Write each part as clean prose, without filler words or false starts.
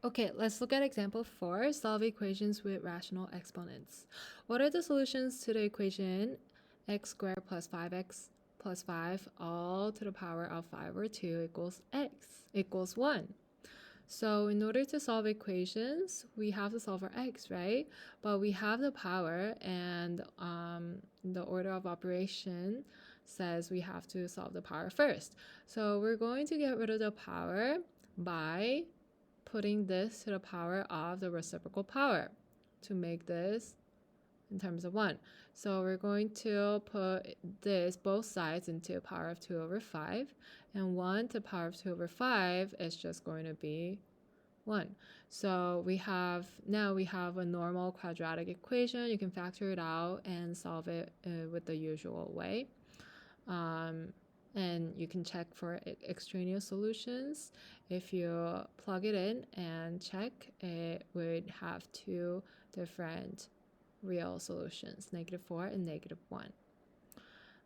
Okay, let's look at example 4, solve equations with rational exponents. What are the solutions to the equation x squared plus 5x plus 5 all to the power of 5 over 2 equals x equals 1? So in order to solve equations, we have to solve for x, right? But we have the power, and the order of operation says we have to solve the power first. So we're going to get rid of the power by putting this to the power of the reciprocal power to make this in terms of 1. So we're going to put this both sides into a power of 2 over 5, and 1 to the power of 2 over 5 is just going to be 1. So we have a normal quadratic equation. You can factor it out and solve it with the usual way. And you can check for extraneous solutions. If you plug it in and check, it would have two different real solutions, -4 and -1.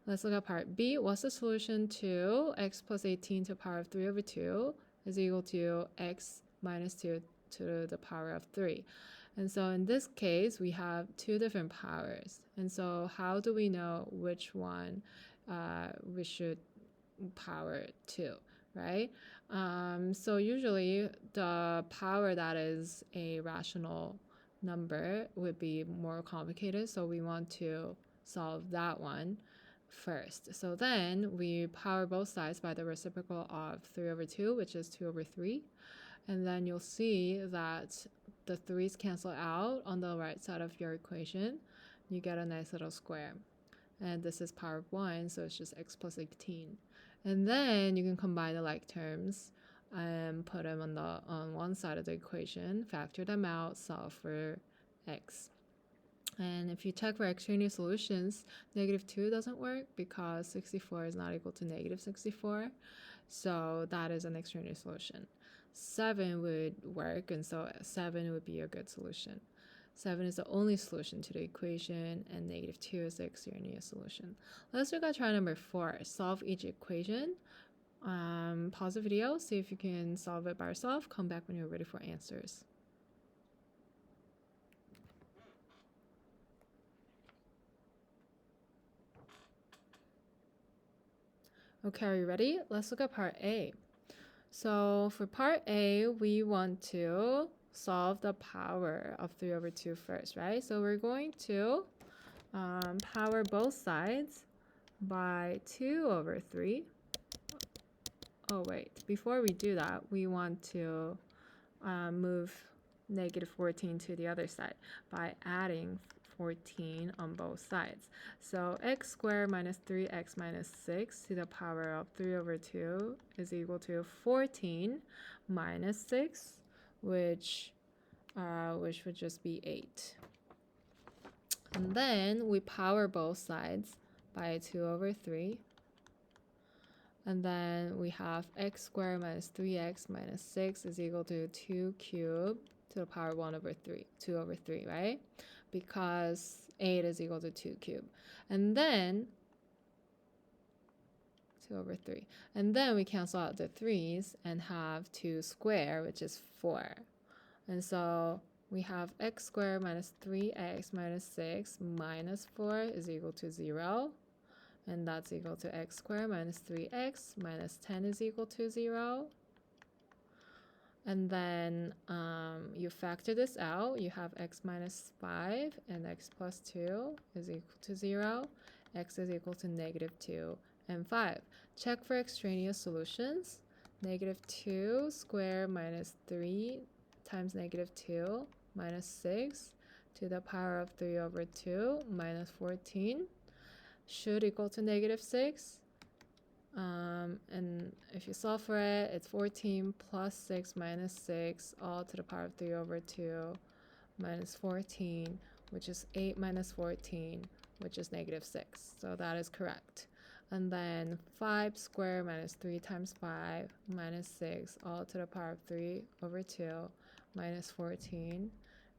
Let's look at part B. What's the solution to x plus 18 to the power of 3 over 2 is equal to x minus 2 to the power of 3? And so in this case, we have two different powers. And so how do we know which one we should power to, right? So usually the power that is a rational number would be more complicated, so we want to solve that one first. So then we power both sides by the reciprocal of 3 over 2, which is 2 over 3. And then you'll see that the 3's cancel out on the right side of your equation. You get a nice little square. And this is power of 1, so it's just x plus 18. And then you can combine the like terms and put them on one side of the equation, factor them out, solve for x. And if you check for extraneous solutions, -2 doesn't work because 64 is not equal to -64. So that is an extraneous solution. 7 would work, and so 7 would be a good solution. 7 is the only solution to the equation, and -2 is the extraneous solution. Let's look at try number 4. Solve each equation. Pause the video, see if you can solve it by yourself. Come back when you're ready for answers. Okay, are you ready? Let's look at part A. So for part A, we want to solve the power of 3 over 2 first, right? So we're going to power both sides by 2 over 3. Oh wait, before we do that, we want to move -14 to the other side by adding 14 on both sides. So x squared minus 3x minus 6 to the power of 3 over 2 is equal to 14 minus 6, which would just be 8. And then we power both sides by 2 over 3. And then we have x squared minus 3x minus 6 is equal to 2 cubed to the power 1 over 3, 2 over 3, right? Because 8 is equal to 2 cubed. And then 2 over 3. And then we cancel out the 3's and have 2 squared, which is 4. And so we have x squared minus 3x minus 6 minus 4 is equal to 0. And that's equal to x squared minus 3x minus 10 is equal to 0. And then you factor this out. You have x minus 5 and x plus 2 is equal to 0. X is equal to -2 and 5. Check for extraneous solutions. -2 squared minus 3 times -2 minus 6 to the power of 3 over 2 minus 14 should equal to -6. And if you solve for it, it's 14 plus 6 minus 6 all to the power of 3 over 2 minus 14, which is 8 minus 14, which is -6. So that is correct. And then 5 squared minus 3 times 5 minus 6 all to the power of 3 over 2 minus 14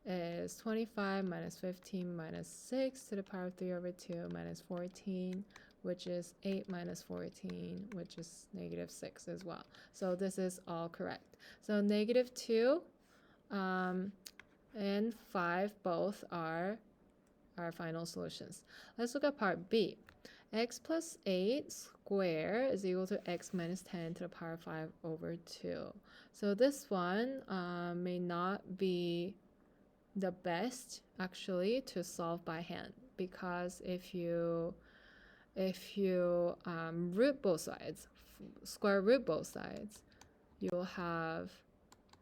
is 25 minus 15 minus 6 to the power of 3 over 2 minus 14, which is 8 minus 14, which is -6 as well. So this is all correct. So -2 and 5 both are our final solutions. Let's look at part B. X plus 8 squared is equal to x minus 10 to the power 5 over 2. So this one may not be the best actually to solve by hand, because if you root both sides, square root both sides, you'll have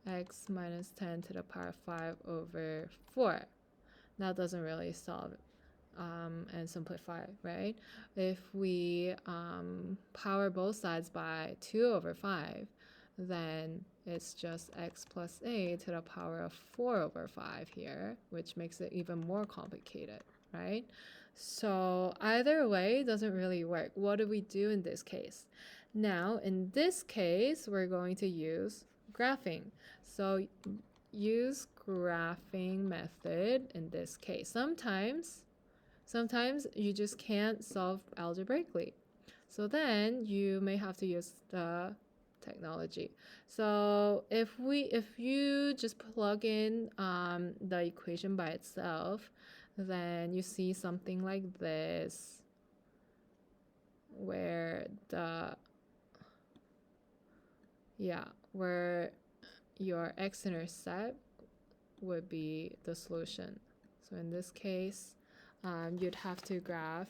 x minus 10 to the power 5 over 4. That doesn't really solve and simplify, right? If we power both sides by 2 over 5, then it's just x plus 8 to the power of 4 over 5 here, which makes it even more complicated, right? So either way doesn't really work. What do we do in this case? Now, in this case, we're going to use graphing. So use graphing method in this case. Sometimes you just can't solve algebraically. So then you may have to use the technology. So if you just plug in the equation by itself, then you see something like this, where where your x-intercept would be the solution. So in this case, you'd have to graph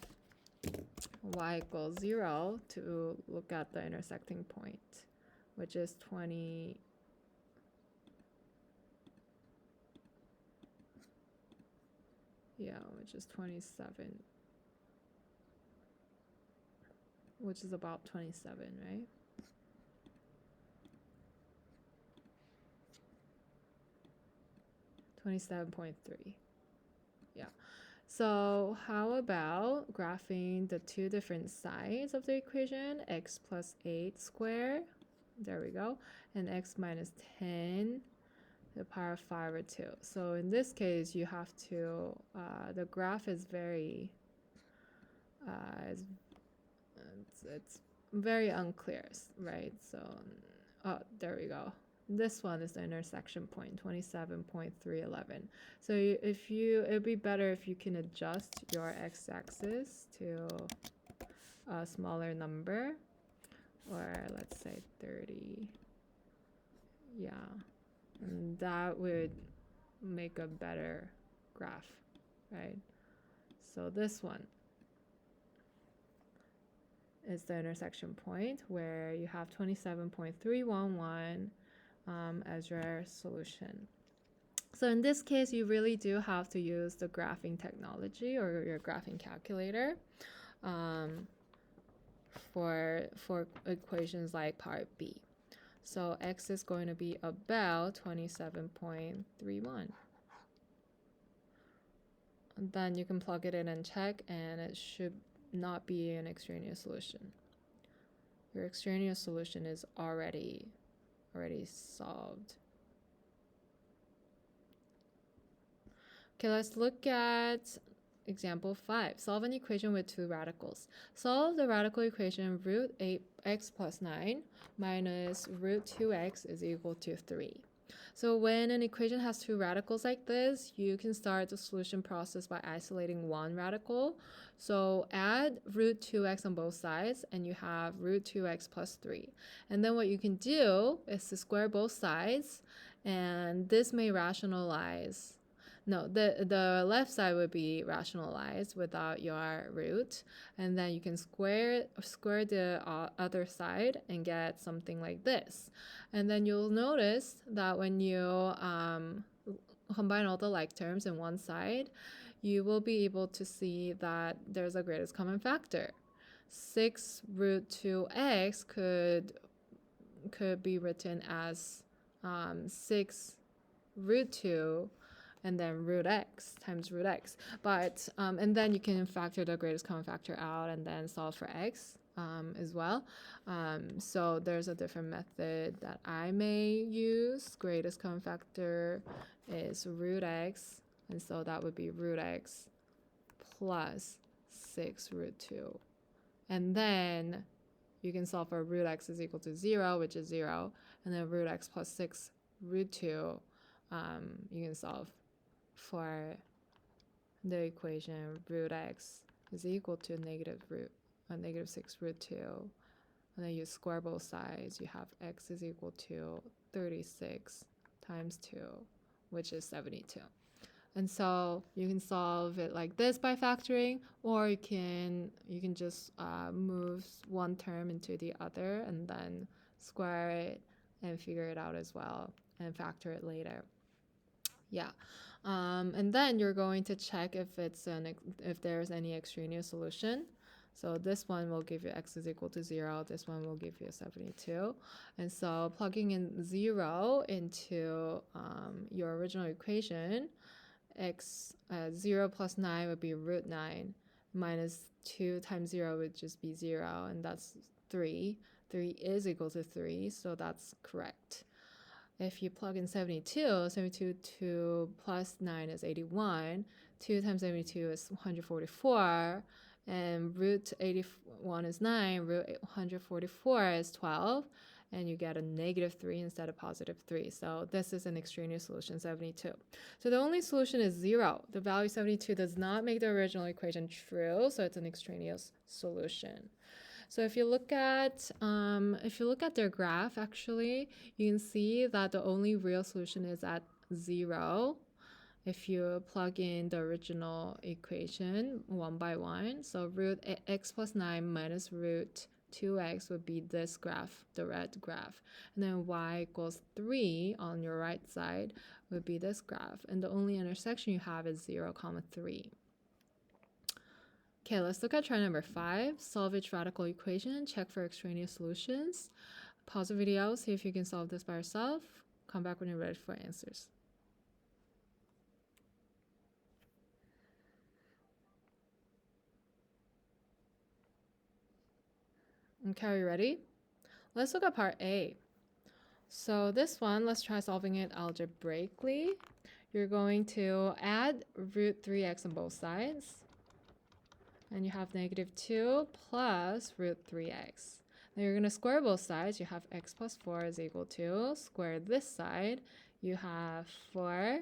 y equals 0 to look at the intersecting point, which is 20. Which is 27, which is about 27, right? $27.3. Yeah. So how about graphing the two different sides of the equation, x plus 8 squared, there we go, and x minus 10 to the power of 5 over 2. So in this case, you have to, the graph is very, it's very unclear, right? So, there we go. This one is the intersection point, 27.311. So it'd be better if you can adjust your x-axis to a smaller number, or let's say 30. Yeah, and that would make a better graph, right? So this one is the intersection point where you have 27.311 as your solution. So in this case, you really do have to use the graphing technology or your graphing calculator for equations like part B. So x is going to be about 27.31. Then you can plug it in and check, and it should not be an extraneous solution. Your extraneous solution is already solved. Okay, let's look at example 5. Solve an equation with two radicals. Solve the radical equation root 8x plus 9 minus root 2x is equal to 3. So when an equation has two radicals like this, you can start the solution process by isolating one radical. So add root 2x on both sides, and you have root 2x plus 3. And then what you can do is to square both sides, and this may rationalize. No, the left side would be rationalized without your root, and then you can square the other side and get something like this. And then you'll notice that when you combine all the like terms in one side, you will be able to see that there's a greatest common factor. 6 root 2x could be written as 6 root 2 and then root x times root x. But and then you can factor the greatest common factor out and then solve for x as well. So there's a different method that I may use. Greatest common factor is root x, and so that would be root x plus 6 root 2. And then you can solve for root x is equal to 0, which is 0, and then root x plus 6 root 2 you can solve for the equation root x is equal to negative 6 root 2. And then you square both sides. You have x is equal to 36 times 2, which is 72. And so you can solve it like this by factoring, or you can just move one term into the other and then square it and figure it out as well and factor it later. Yeah. And then you're going to check if there's any extraneous solution. So this one will give you x is equal to 0. This one will give you 72. And so plugging in 0 into your original equation, 0 plus 9 would be root 9. Minus 2 times 0 would just be 0. And that's 3. 3 is equal to 3. So that's correct. If you plug in 72 2 plus 9 is 81. 2 times 72 is 144. And root 81 is 9. Root 144 is 12. And you get a negative 3 instead of positive 3. So this is an extraneous solution, 72. So the only solution is 0. The value 72 does not make the original equation true, so it's an extraneous solution. So if you look at their graph, actually, you can see that the only real solution is at 0. If you plug in the original equation one by one, so root x plus 9 minus root 2x would be this graph, the red graph. And then y equals 3 on your right side would be this graph. And the only intersection you have is 0, 3. Okay, let's look at try number 5. Solve each radical equation, check for extraneous solutions. Pause the video, see if you can solve this by yourself. Come back when you're ready for answers. Okay, are you ready? Let's look at part A. So this one, let's try solving it algebraically. You're going to add root 3x on both sides. And you have negative 2 plus root 3x. Now you're going to square both sides. You have x plus 4 is equal to, square this side. You have 4,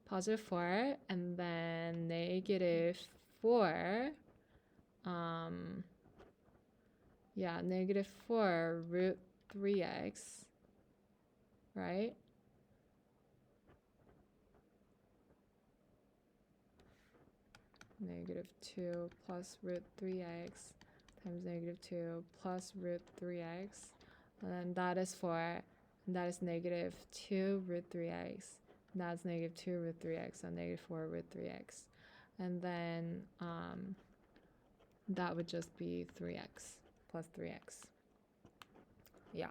positive 4, and then negative 4. Negative 4 root 3x, right? Negative 2 plus root 3x times negative 2 plus root 3x. And then that is negative 2 root 3x. That's negative 2 root 3x, so negative 4 root 3x. And then that would just be 3x plus 3x. Yeah.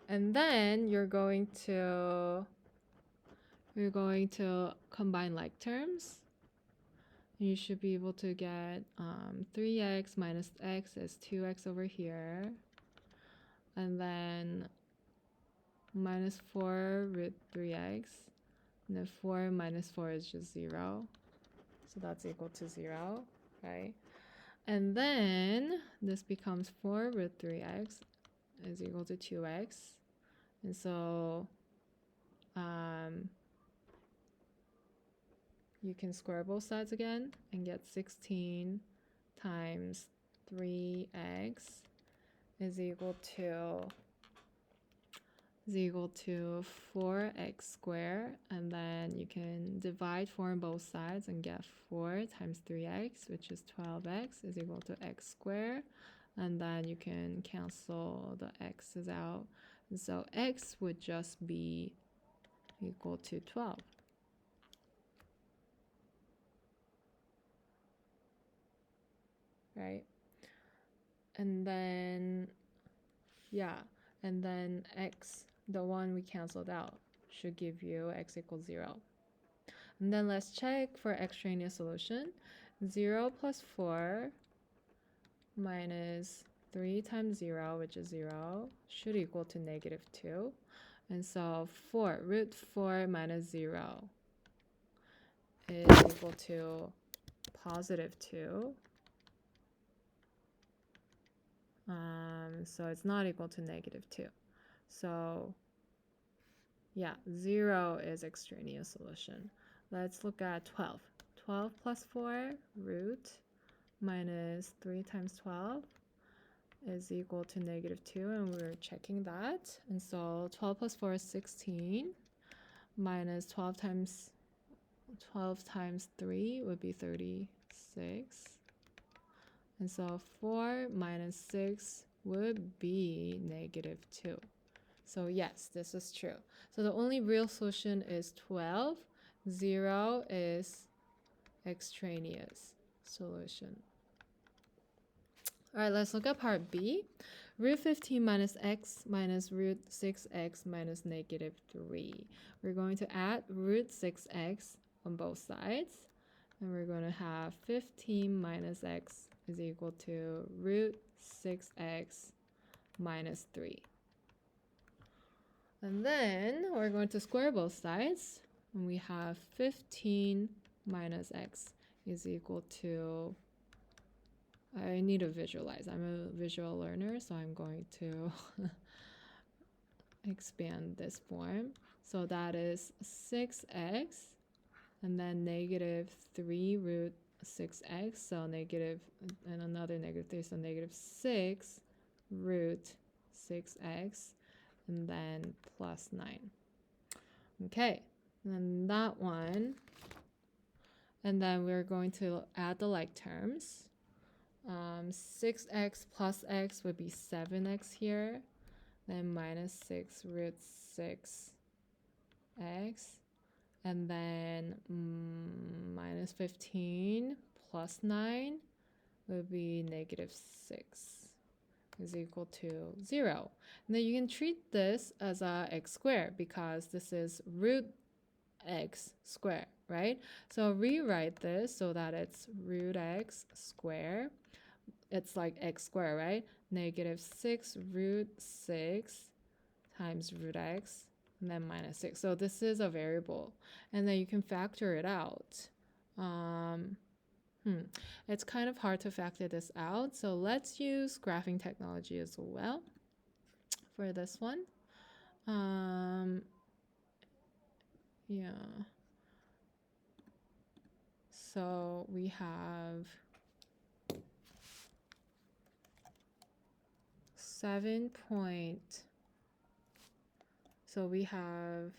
And then you're going to combine like terms. You should be able to get 3x minus x is 2x over here. And then minus 4 root 3x. And then 4 minus 4 is just 0. So that's equal to 0, right? And then this becomes 4 root 3x is equal to 2x. And so you can square both sides again and get 16 times 3x is equal to 4x squared. And then you can divide 4 on both sides and get 4 times 3x, which is 12x, is equal to x squared. And then you can cancel the x's out. And so x would just be equal to 12. Right? And then, and then x, the one we canceled out, should give you x equals 0. And then let's check for extraneous solution. 0 plus 4 minus 3 times 0, which is 0, should equal to negative 2. And so root 4 minus 0 is equal to positive 2. So it's not equal to negative 2. So Yeah, 0 is extraneous solution. Let's look at 12. 12 plus 4 root minus 3 times 12 is equal to -2, and we're checking that. And so 12 plus 4 is 16, minus 12 times 3 would be 36. And so 4 minus 6 would be -2. So yes, this is true. So the only real solution is 12. 0 is extraneous solution. All right, let's look at part B. Root 15 minus x minus root 6x minus -3. We're going to add root 6x on both sides. And we're going to have 15 minus x is equal to root 6x minus 3. And then we're going to square both sides. And we have 15 minus x is equal to, I need to visualize. I'm a visual learner, so I'm going to expand this form. So that is 6x and then -3 root 6x, so negative, and another -3, so -6 root 6x, and then plus 9. Okay, and then that one, and then we're going to add the like terms. 6x plus x would be 7x here, then minus 6 root 6x, and then minus 15 plus 9 would be -6 is equal to 0. And then you can treat this as a x squared because this is root x squared, right? So rewrite this so that it's root x squared. It's like x squared, right? -6 root 6 times root x, and then minus 6. So this is a variable, and then you can factor it out. It's kind of hard to factor this out, so let's use graphing technology as well for this one. Yeah. So we have 7 point. So we have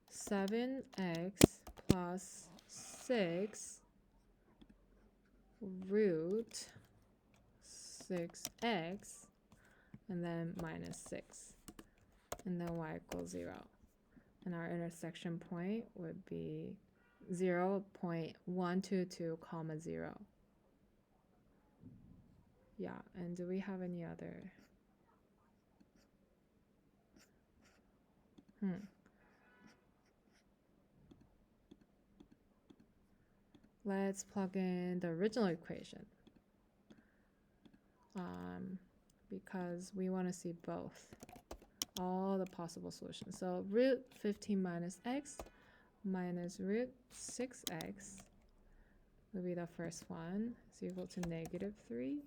7x plus 6 root 6x, and then minus 6, and then y equals 0. And our intersection point would be 0.122, 0. Yeah, and do we have any other? Let's plug in the original equation because we want to see both, all the possible solutions. So root 15 minus x minus root 6x would be the first one. It's equal to -3.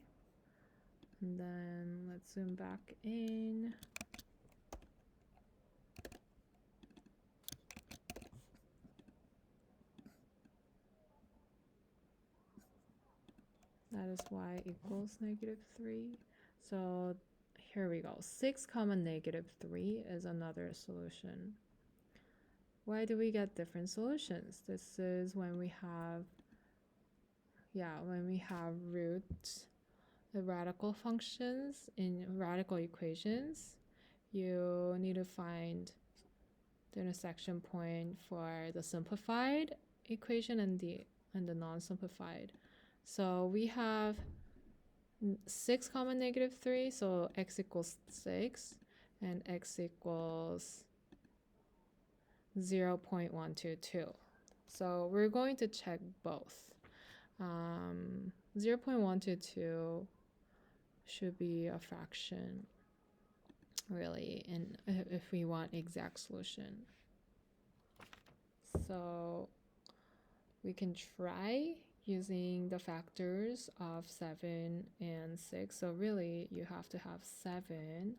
And then let's zoom back in. That is y equals -3. So here we go. 6 comma -3 is another solution. Why do we get different solutions? This is when we have, roots, the radical functions in radical equations. You need to find the intersection point for the simplified equation and the non-simplified. So we have 6 comma -3, so x equals 6 and x equals 0.122. So we're going to check both. 0.122 should be a fraction, really, and if we want exact solution. So we can try using the factors of 7 and 6. So really, you have to have 7x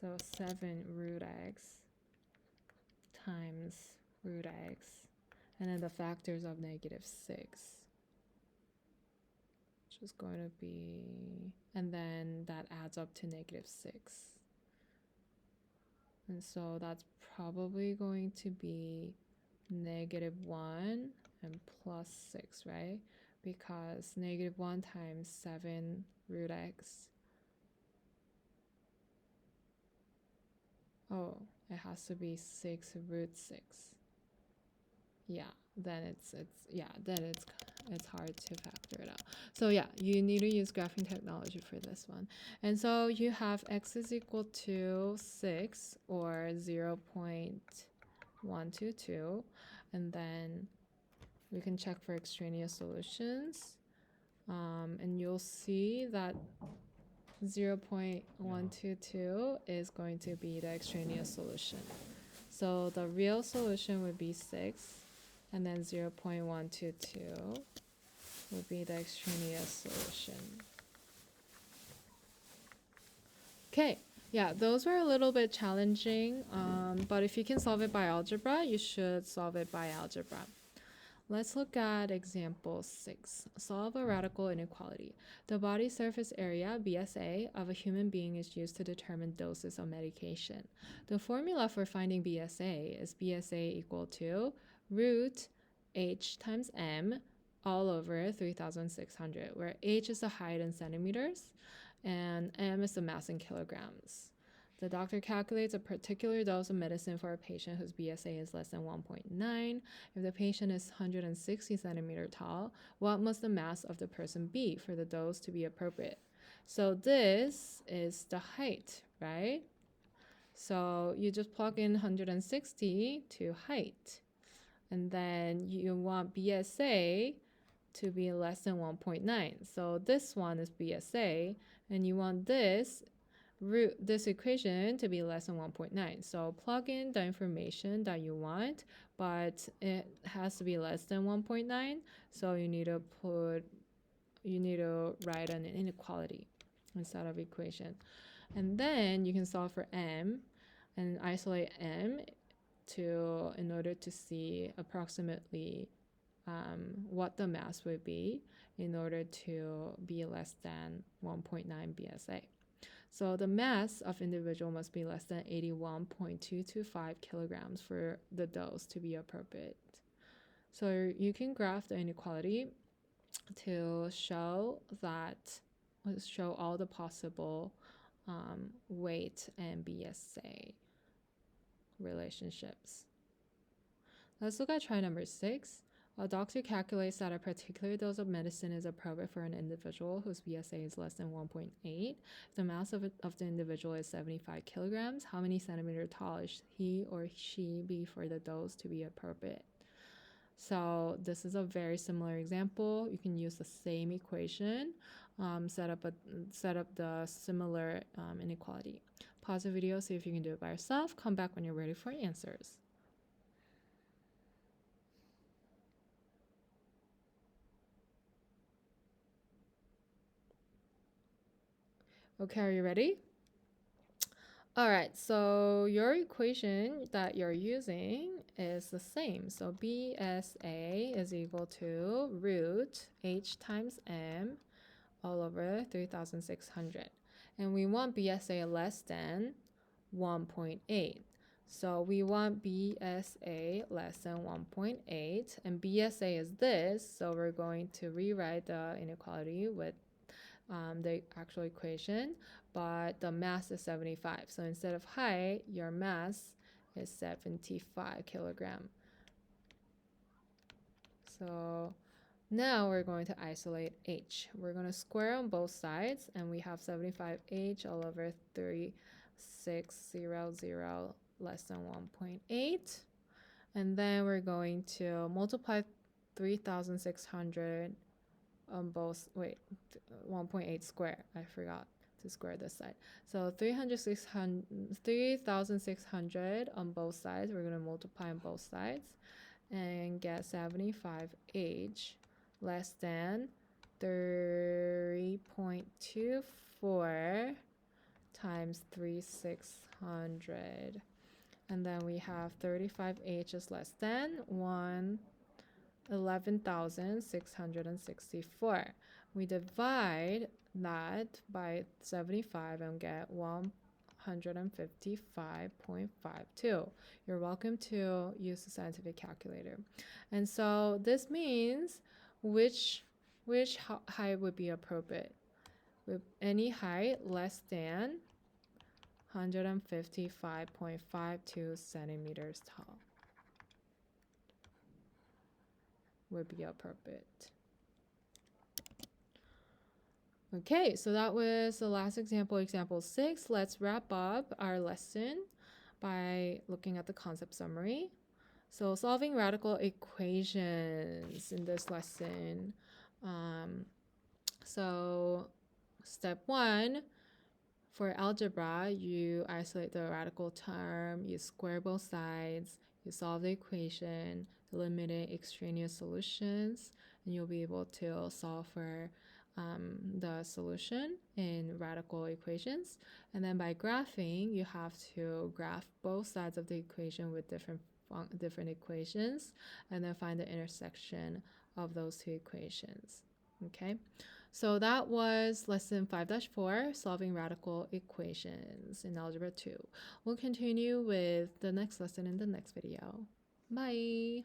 So 7 root x times root x, and then the factors of -6, which is going to be, and then that adds up to -6. And so that's probably going to be -1 and +6, right? Because -1 times 7 root x. Oh, it has to be 6 root 6. Yeah, then it's hard to factor it out. So yeah, you need to use graphing technology for this one. And so you have x is equal to 6 or 0.122, and then we can check for extraneous solutions, and you'll see that 0.122 is going to be the extraneous solution. So the real solution would be 6, and then 0.122 would be the extraneous solution. Okay, yeah, those were a little bit challenging, but if you can solve it by algebra, you should solve it by algebra. Let's look at example 6. Solve a radical inequality. The body surface area, BSA, of a human being is used to determine doses of medication. The formula for finding BSA is BSA equal to root h times m all over 3,600, where h is the height in centimeters and m is the mass in kilograms. The doctor calculates a particular dose of medicine for a patient whose BSA is less than 1.9. If the patient is 160 centimeter tall, what must the mass of the person be for the dose to be appropriate? So this is the height, right? So you just plug in 160 to height. And then you want BSA to be less than 1.9. So this one is BSA, and you want this equation to be less than 1.9. So plug in the information that you want, but it has to be less than 1.9. So you need to write an inequality instead of equation. And then you can solve for m and isolate m in order to see approximately what the mass would be in order to be less than 1.9 BSA. So the mass of individual must be less than 81.225 kilograms for the dose to be appropriate. So you can graph the inequality to show all the possible weight and BSA relationships. Let's look at try number 6. A doctor calculates that a particular dose of medicine is appropriate for an individual whose BSA is less than 1.8. If the mass of the individual is 75 kilograms, how many centimeter tall is he or she be for the dose to be appropriate? So this is a very similar example. You can use the same equation, set up the similar inequality. Pause the video, see if you can do it by yourself. Come back when you're ready for answers. Okay, are you ready? All right, so your equation that you're using is the same. So BSA is equal to root h times m all over 3,600. And we want BSA less than 1.8. So we want BSA less than 1.8, and BSA is this, so we're going to rewrite the inequality with the actual equation, but the mass is 75. So instead of height, your mass is 75 kilogram. So now we're going to isolate h. We're going to square on both sides, and we have 75h all over 3,600 less than 1.8. And then we're going to multiply 3,600 on both, 1.8 square. I forgot to square this side. So 3,600 on both sides. We're going to multiply on both sides and get 75h less than 3.24 times 3,600. And then we have 35H is less than 11,664. We divide that by 75 and get 155.52. You're welcome to use the scientific calculator. And so this means which height would be appropriate. With any height less than 155.52 centimeters tall would be appropriate. Okay, so that was the last example, example 6. Let's wrap up our lesson by looking at the concept summary. So solving radical equations in this lesson. So step 1, for algebra, you isolate the radical term, you square both sides, you solve the equation, eliminate extraneous solutions, and you'll be able to solve for the solution in radical equations. And then by graphing, you have to graph both sides of the equation with different equations, and then find the intersection of those two equations. Okay, so that was lesson 5-4, solving radical equations in algebra 2. We'll continue with the next lesson in the next video. Bye.